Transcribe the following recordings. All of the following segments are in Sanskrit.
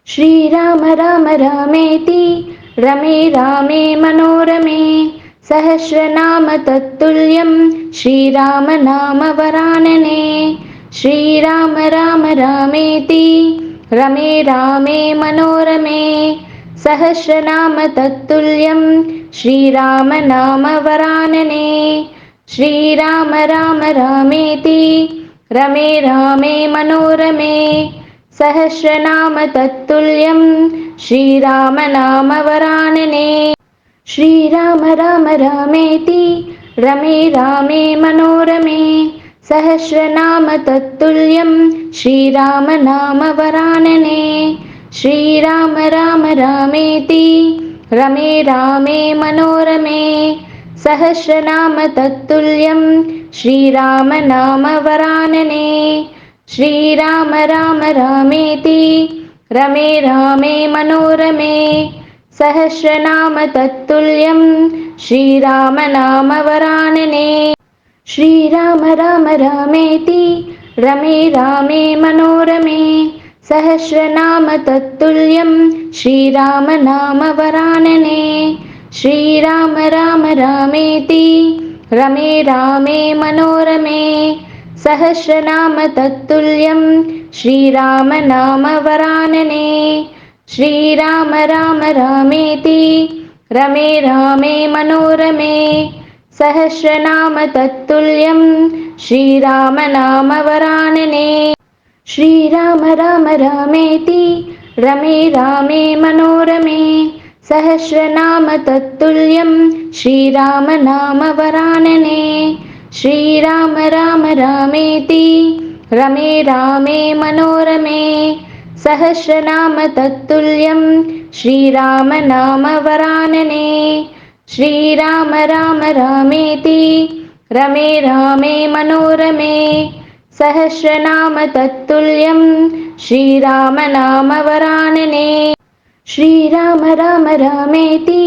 श्रीराम राम रामेति रमे रामे मनोरमे सहस्रनाम तत्तुल्यं श्रीराम नाम वरानने। श्रीराम राम रामेति रमे रामे मनोरमे सहस्रनाम तत्तुल्यं श्रीराम नाम वरानने। श्रीराम राम रामेति रमे रामे मनोरमे सहस्रनाम तत्तुल्यं श्रीराम नाम वरानने। श्रीराम राम रामेति रमे रामे मनोरमे सहस्रनाम तत्तुल्यं श्रीराम नाम वरानने। श्रीराम राम रामेति रमे रामे मनोरमे सहस्रनाम तत्तुल्यं श्रीराम नाम वरानने। श्रीराम राम रामेति रमे रामे मनोरमे सहस्रनाम तत्तुल्यं श्रीराम नाम वरानने। श्रीराम राम रामेति रमे रामे मनोरमे सहस्रनाम तत्तुल्यं श्रीराम नाम वरानने। श्रीराम राम रामेति रमे रामे मनोरमे सहस्रनाम तत्तुल्यं श्रीराम नाम वरानने। श्रीराम राम रामेति रमे रामे मनोरमे सहस्रनाम तत्तुल्यं श्रीराम नाम वरानने। श्रीराम राम रामेति रमे रामे मनोरमे सहस्रनाम तत्तुल्यं श्रीराम नाम वरानने। श्रीराम राम रामेति रमे रामे मनोरमे सहस्रनाम तत्तुल्यं श्रीराम नाम वरानने। श्रीराम राम रामेति रमे रामे मनोरमे सहस्रनाम तत्तुल्यं श्रीराम नाम वरानने। श्रीराम राम रामेति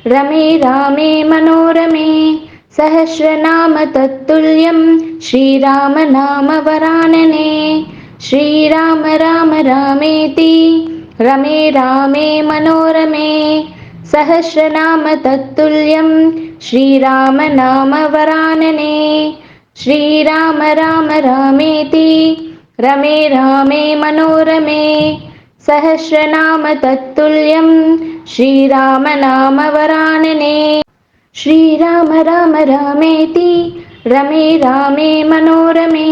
रमे रामे मनोरमे सहस्रनाम तत्तुल्यं श्रीराम नाम वरानने। श्रीराम राम रामेति रमे रामे मनोरमे सहस्रनाम तत्तुल्यं श्रीराम नाम वरानने। श्रीराम राम रामेति रमे रामे मनोरमे सहस्रनाम तत्तुल्यं श्रीराम नाम वरानने। श्रीराम राम रामेति रमे रामे मनोरमे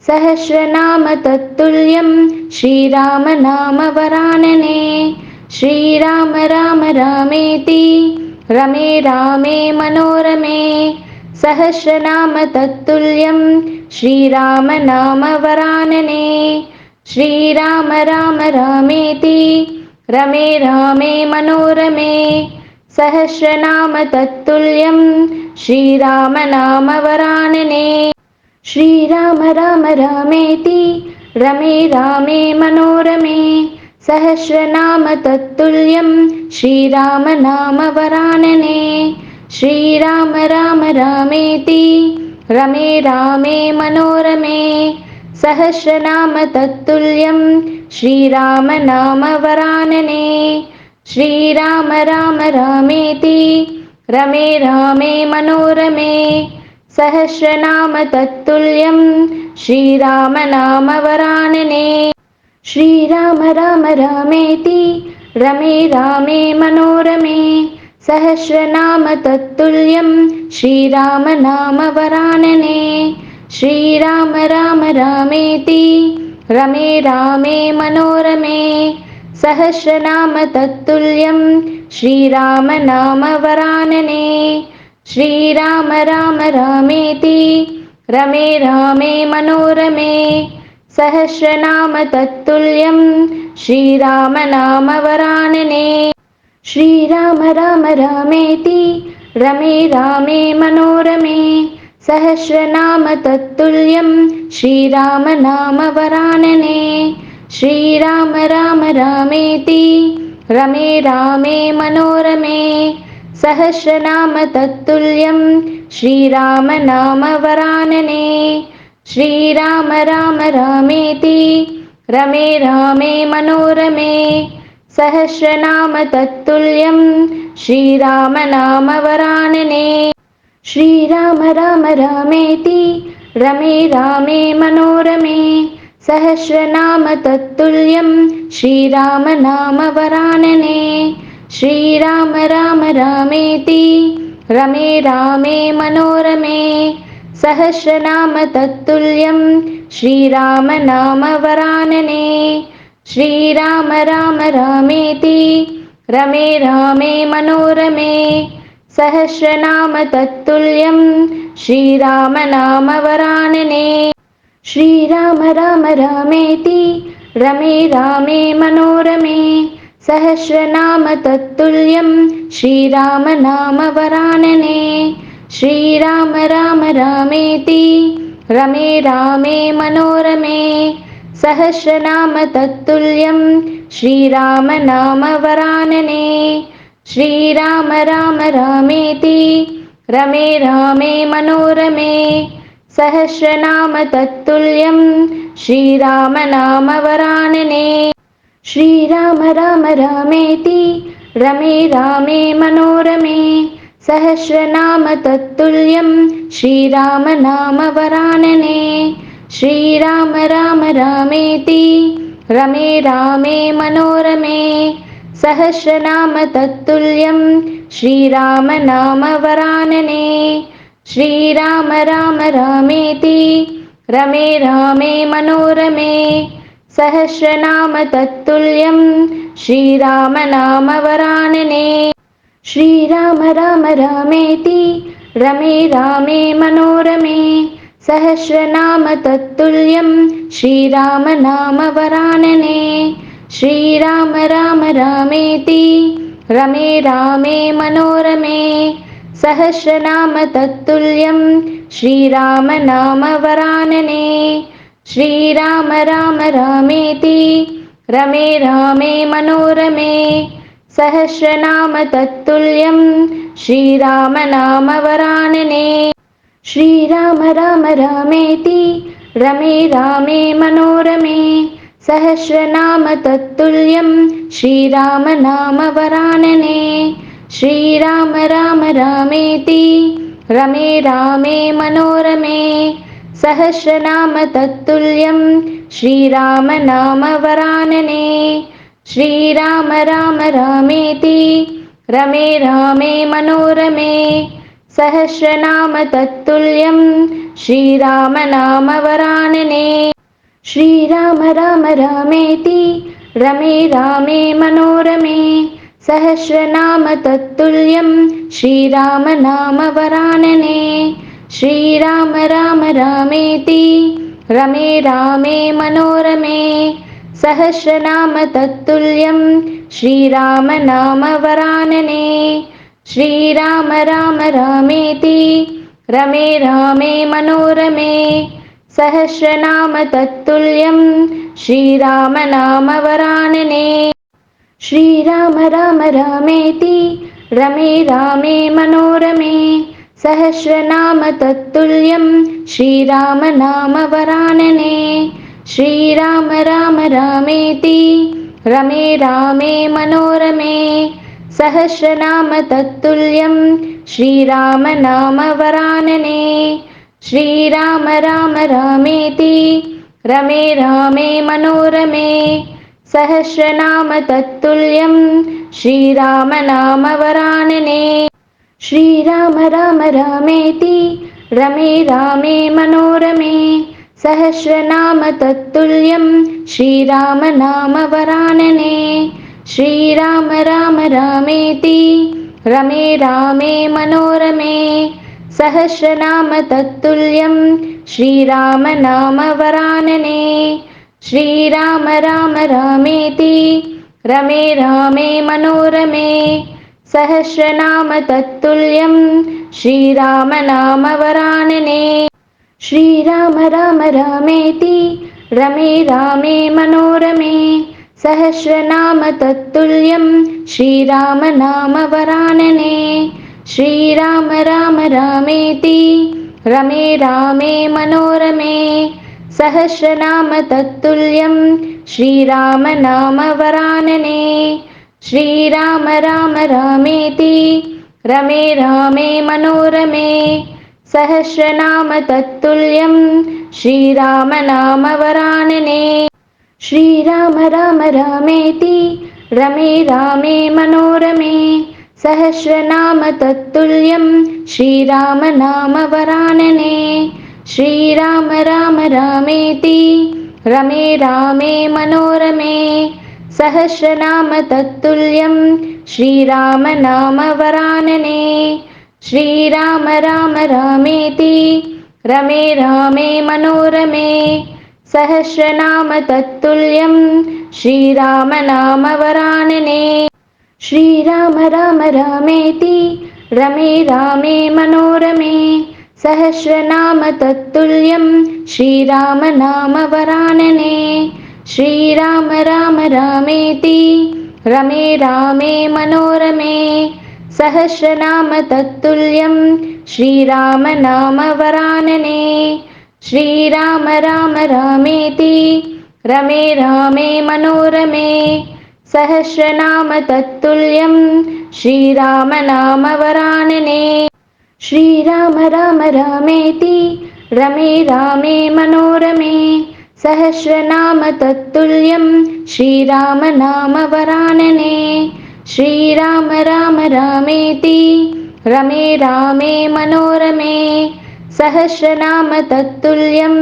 सहस्रनाम तत्तुल्यं श्रीराम नाम वरानने। श्रीराम राम रामेति रमे रामे मनोरमे सहस्रनाम तत्तुल्यं श्रीराम नाम वरानने। श्रीराम राम रामेति रमे रामे मनोरमे सहस्रनाम तत्तुल्यं श्रीराम नाम वरानने। श्रीराम राम रामेति रमे रामे मनोरमे सहस्रनाम तत्तुल्यं श्रीराम नाम वरानने। श्रीराम राम रामेति रमे रामे मनोरमे सहस्रनाम तत्तुल्यं श्रीराम नाम वरानने। श्रीराम राम रामेति रमे रामे मनोरमे सहस्रनाम तत्तुल्यं श्रीराम नाम वरानने। श्रीराम राम रामेति रमे रामे मनोरमे सहस्रनाम तत्तुल्यं श्रीराम नाम वरानने। श्रीराम राम रामेति रमे रामे मनोरमे सहस्रनाम तत्तुल्यं श्रीराम नाम वरानने। श्रीराम राम रामेति रमे रामे मनोरमे सहस्रनाम तत्तुल्यं श्रीराम नाम वरानने। श्रीराम राम रामेति रमे रामे मनोरमे सहस्रनाम तत्तुल्यं श्रीराम नाम वरानने। श्रीराम राम रामेति रमे रामे मनोरमे सहस्रनाम तत्तुल्यं श्रीराम नाम वरानने। श्रीराम राम रामेति रमे रामे मनोरमे सहस्रनाम तत्तुल्यं श्रीराम नाम वरानने श्रीराम राम रामेति रमे रामे मनोरमे सहस्रनाम तत्तुल्यं श्रीराम नाम वरानने श्रीराम राम रामेति रमे रामे मनोरमे सहस्रनाम तत्तुल्यं श्रीराम नाम वरानने श्रीराम राम रामेति रमे रामे मनोरमे सहस्रनाम तत्तुल्यं श्रीराम नाम वरानने श्रीराम राम रामेति रमे रामे मनोरमे सहस्रनाम तत्तुल्यं श्रीराम नाम वरानने श्रीराम राम रामेति रमे रामे मनोरमे सहस्रनाम तत्तुल्यं श्रीराम नाम वरानने श्रीराम राम रामेति रमे रामे मनोरमे सहस्रनाम तत्तुल्यं श्रीराम नाम वरानने श्रीराम राम रामेति रमे रामे मनोरमे सहस्रनाम तत्तुल्यं श्रीराम नाम वरानने श्रीराम राम रामेति रमे रामे मनोरमे सहस्रनाम तत्तुल्यं श्रीराम नाम वरानने श्रीराम राम रामेति रमे रामे मनोरमे सहस्रनाम तत्तुल्यं श्रीराम नाम वरानने श्रीराम राम रामेति रमे रामे मनोरमे सहस्रनाम तत्तुल्यं श्रीराम नाम वरानने श्रीराम राम रामेति रमे रामे मनोरमे सहस्रनाम तत्तुल्यं श्रीराम नाम वरानने श्रीराम राम रामेति रमे रामे मनोरमे सहस्रनाम तत्तुल्यं श्रीराम नाम वरानने श्रीराम राम रामेति रमे रामे मनोरमे सहस्रनाम तत्तुल्यं श्रीराम नाम वरानने श्रीराम राम रामेति रमे रामे मनोरमे सहस्रनाम तत्तुल्यं श्रीराम नाम वरानने श्रीराम राम रामेति रमे रामे मनोरमे सहस्रनाम तत्तुल्यं श्रीराम नाम वरानने श्रीराम राम रामेति रमे रामे मनोरमे सहस्रनाम तत्तुल्यं श्रीराम नाम वरानने श्रीराम राम रामेति रमे रामे मनोरमे सहस्रनाम तत्तुल्यं श्रीराम नाम वरानने श्रीराम राम रामेति रमे रामे मनोरमे सहस्रनाम तत्तुल्यं श्रीराम नाम वरानने श्रीराम राम रामेति रमे रामे मनोरमे सहस्रनाम तत्तुल्यं श्रीराम नाम वरानने श्रीराम राम रामेति रमे रामे मनोरमे सहस्रनाम तत्तुल्यं श्रीराम नाम वरानने श्रीराम राम रामेति रमे रामे मनोरमे सहस्रनाम तत्तुल्यं श्रीराम नाम वरानने श्रीराम राम रामेति रमे रामे मनोरमे सहस्रनाम तत्तुल्यं श्रीराम नाम वरानने श्रीराम राम रामेति रमे रामे मनोरमे सहस्रनाम तत्तुल्यं श्रीराम नाम वरानने श्रीराम राम रामेति रमे रामे मनोरमे सहस्रनाम तत्तुल्यं श्रीराम नाम वरानने श्रीराम राम रामेति रमे रामे मनोरमे सहस्रनाम तत्तुल्यं श्रीराम नाम वरानने श्रीराम राम रामेति रमे रामे मनोरमे सहस्रनाम तत्तुल्यं श्रीराम नाम वरानने। श्रीराम राम रामेति रमे रामे मनोरमे सहस्रनाम तत्तुल्यं श्रीराम नाम वरानने। श्रीराम राम रामेति रमे रामे मनोरमे सहस्रनाम तत्तुल्यं श्रीराम नाम वरानने। श्रीराम राम रामेति रमे रामे मनोरमे सहस्रनाम तत्तुल्यं श्रीराम नाम वरानने। श्रीराम राम रामेति रमे रामे मनोरमे सहस्रनाम तत्तुल्यं श्रीराम नाम वरानने। श्रीराम राम रामेति रमे रामे मनोरमे सहस्रनाम तत्तुल्यं श्रीराम नाम वरानने। श्रीराम राम रामेति रमे रामे मनोरमे सहस्रनाम तत्तुल्यं श्रीराम नाम वरानने। श्रीराम राम रामेति रमे रामे मनोरमे सहस्रनाम तत्तुल्यं श्रीराम नाम वरानने। श्रीराम राम रामेति रमे रामे मनोरमे सहस्रनाम तत्तुल्यं श्रीराम नाम वरानने। श्रीराम राम रामेति रमे रामे मनोरमे सहस्रनाम तत्तुल्यं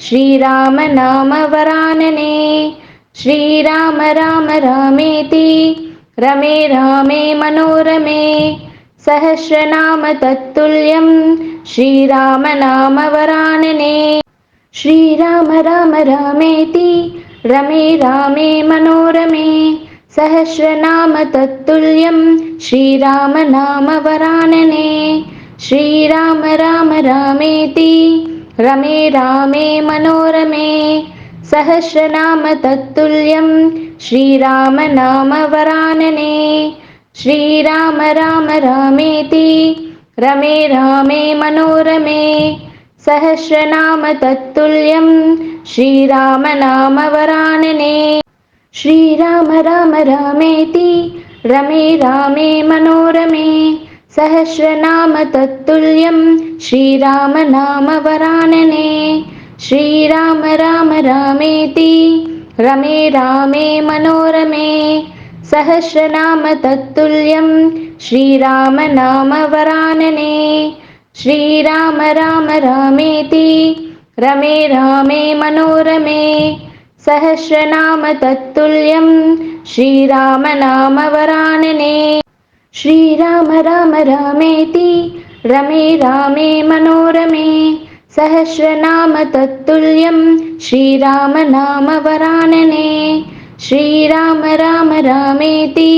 श्रीराम नाम वरानने। श्रीराम राम रामेति रमे रामे मनोरमे सहस्रनाम तत्तुल्यं श्रीराम नाम वरानने। श्रीराम राम रामेति रमे रामे मनोरमे सहस्रनाम तत्तुल्यं श्रीराम नाम वरानने। श्रीराम राम रामेति रमे रामे मनोरमे सहस्रनाम तत्तुल्यं श्रीराम नाम वरानने। श्रीराम राम रामेति रमे रामे मनोरमे सहस्रनाम तत्तुल्यं श्रीराम नाम वरानने। श्रीराम राम रामेति रमे रामे मनोरमे सहस्रनाम तत्तुल्यं श्रीराम नाम वरानने। श्रीराम राम रामेति रमे रामे मनोरमे सहस्रनाम तत्तुल्यं श्रीराम नाम वरानने। श्रीराम राम रामेति रमे रामे मनोरमे सहस्रनाम तत्तुल्यं श्रीराम नाम वरानने। श्रीराम राम रामेति रमे रामे मनोरमे सहस्रनाम तत्तुल्यं श्रीराम नाम वरानने। श्रीराम राम रामेति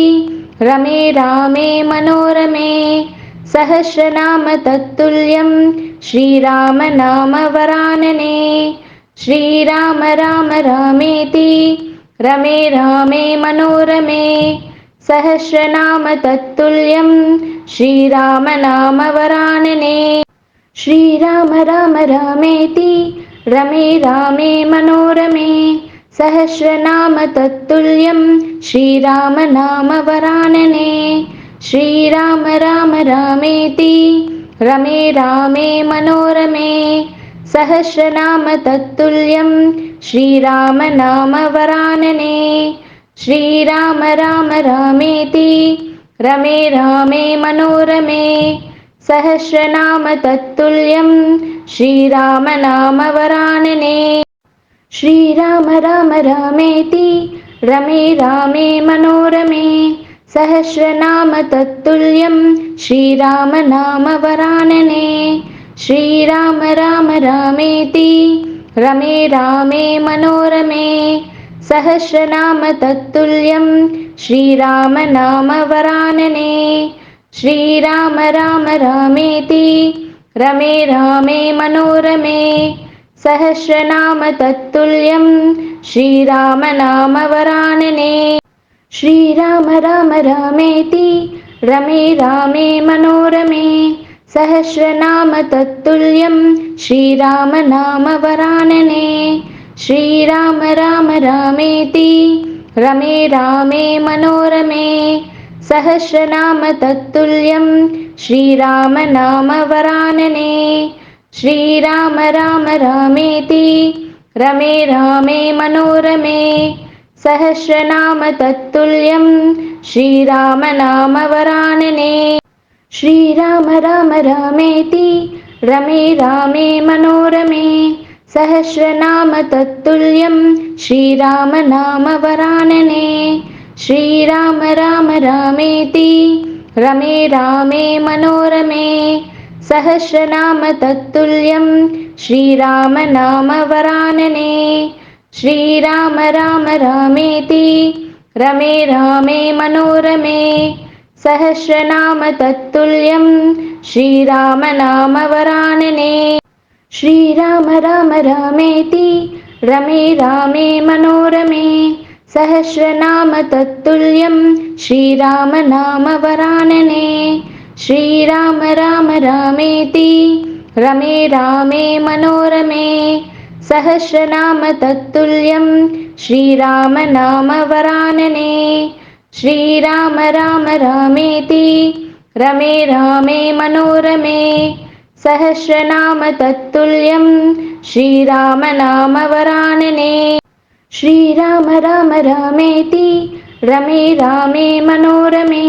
रमे रामे मनोरमे सहस्रनाम तत्तुल्यं श्रीराम नाम वरानने। श्रीराम राम रामेति रमे रामे मनोरमे सहस्रनाम तत्तुल्यं श्रीराम नाम वरानने। श्रीराम राम रामेति रमे रामे मनोरमे सहस्रनाम तत्तुल्यं श्रीराम नाम वरानने। श्रीराम राम रामेति रमे रामे मनोरमे सहस्रनाम तत्तुल्यं श्रीराम नाम वरानने। श्रीराम राम रामेति रमे रामे मनोरमे सहस्रनाम तत्तुल्यं श्रीराम नाम वरानने। श्रीराम राम रामेति रमे रामे मनोरमे सहस्रनाम तत्तुल्यं श्रीराम नाम वरानने। श्रीराम राम रामेति रमे रामे मनोरमे सहस्रनाम तत्तुल्यं श्रीराम नाम वरानने। श्रीराम राम रामेति रमे रामे मनोरमे सहस्रनाम तत्तुल्यं श्रीराम नाम वरानने। श्रीराम राम रामेति रमे रामे मनोरमे सहस्रनाम तत्तुल्यं श्रीराम नाम वरानने। श्रीराम राम रामेति रमे रामे मनोरमे सहस्रनाम तत्तुल्यं श्रीराम नाम वरानने श्रीराम राम रामेति रमे रामे मनोरमे सहस्रनाम तत्तुल्यं श्रीराम नाम वरानने श्रीराम राम रामेति रमे रामे मनोरमे सहस्रनाम तत्तुल्यं श्रीराम नाम वरानने श्रीराम राम रामेति रमे रामे मनोरमे सहस्रनाम तत्तुल्यं श्रीराम नाम वरानने श्रीराम राम रामेति रमे रामे मनोरमे सहस्रनाम तत्तुल्यं श्रीराम नाम वरानने श्रीराम राम रामेति रमे रामे मनोरमे सहस्रनाम तत्तुल्यं श्रीराम नाम वरानने श्रीराम राम रामेति रमे रामे मनोरमे सहस्रनाम तत्तुल्यं श्रीराम नाम वरानने श्रीराम राम रामेति रमे रामे मनोरमे सहस्रनाम तत्तुल्यं श्रीराम नाम वरानने श्रीराम राम रामेति रमे रामे मनोरमे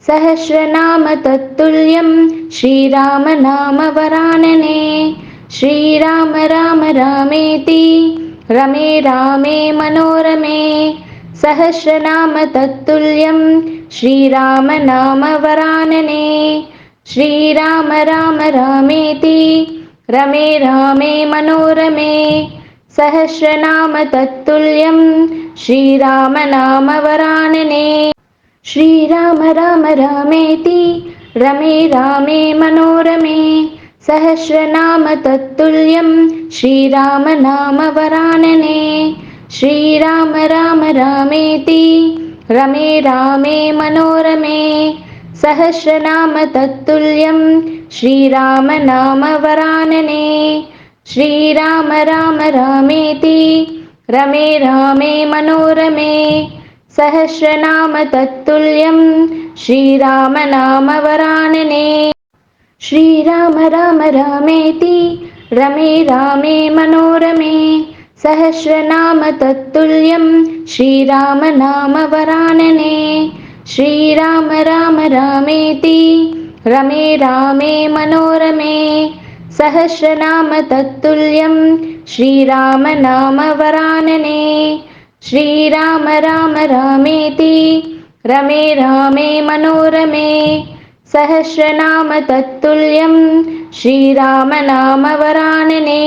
सहस्रनाम तत्तुल्यं श्रीराम नाम वरानने श्रीराम राम रामेति रमे रामे मनोरमे सहस्रनाम तत्तुल्यं श्रीराम नाम वरानने श्रीराम राम रामेति रमे रामे मनोरमे सहस्रनाम तत्तुल्यं श्रीराम नाम वरानने श्रीराम राम रामेति रमे रामे मनोरमे सहस्रनाम तत्तुल्यं श्रीराम नाम वरानने श्रीराम राम रामेति रमे रामे मनोरमे सहस्रनाम तत्तुल्यं श्रीराम नाम वरानने श्रीराम राम रामेति रमे रामे मनोरमे सहस्रनाम तत्तुल्यं श्रीराम नाम वरानने श्रीराम राम रामेति रमे रामे मनोरमे सहस्रनाम तत्तुल्यं श्रीराम नाम वरानने श्रीराम राम रामेति रमे रामे मनोरमे सहस्रनाम तत्तुल्यं श्रीराम नाम वरानने श्रीराम राम रामेति रमे रामे मनोरमे सहस्रनाम तत्तुल्यं श्रीराम नाम वरानने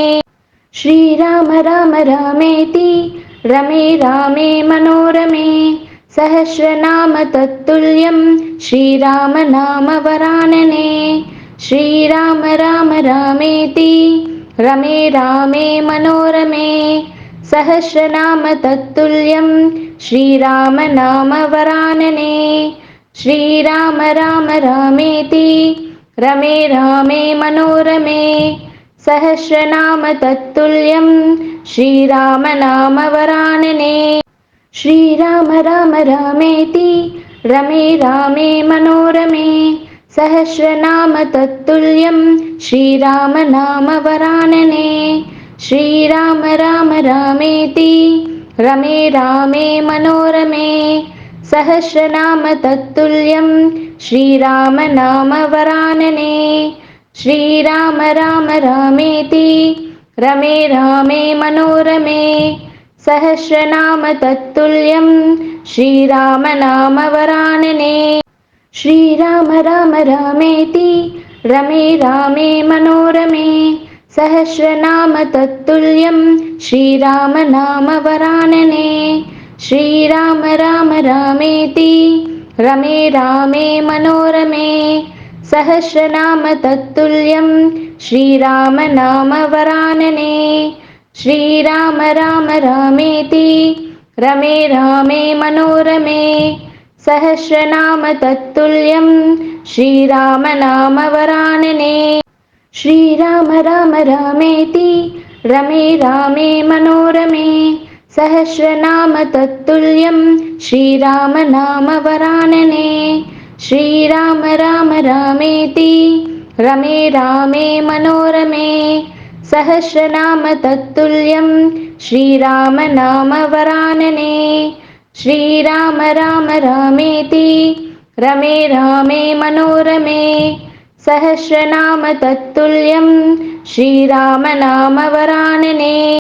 श्रीराम राम रामेति रमे रामे मनोरमे सहस्रनाम तत्तुल्यं श्रीराम नाम वरानने श्रीराम राम रामेति रमे रामे मनोरमे सहस्रनाम तत्तुल्यं श्रीराम नाम वरानने श्रीराम राम रामेति रमे रामे मनोरमे सहस्रनाम तत्तुल्यं श्रीराम नाम वरानने श्रीराम राम रामेति रमे रामे मनोरमे सहस्रनाम तत्तुल्यं श्रीराम नाम वरानने श्रीराम राम रामेति रमे रामे मनोरमे सहस्रनाम तत्तुल्यं श्रीराम नाम वरानने श्रीराम राम रामेति रमे रामे मनोरमे सहस्रनाम तत्तुल्यं श्रीराम नाम वरानने श्रीराम राम रामेति रमे रामे मनोरमे सहस्रनाम तत्तुल्यं श्रीराम नाम वरानने श्रीराम राम रामेति रमे रामे मनोरमे सहस्रनाम तत्तुल्यं श्रीराम नाम वरानने श्रीराम राम रामेति रमे रामे मनोरमे सहस्रनाम तत्तुल्यं श्रीराम नाम वरानने श्रीराम राम रामेति रमे रामे मनोरमे सहस्रनाम तत्तुल्यं श्रीराम नाम वरानने श्रीराम राम रामेति रमे रामे मनोरमे सहस्रनाम तत्तुल्यं श्रीराम नाम वरानने श्रीराम राम रामेति रमे रामे मनोरमे सहस्रनाम तत्तुल्यं श्रीराम नाम वरानने।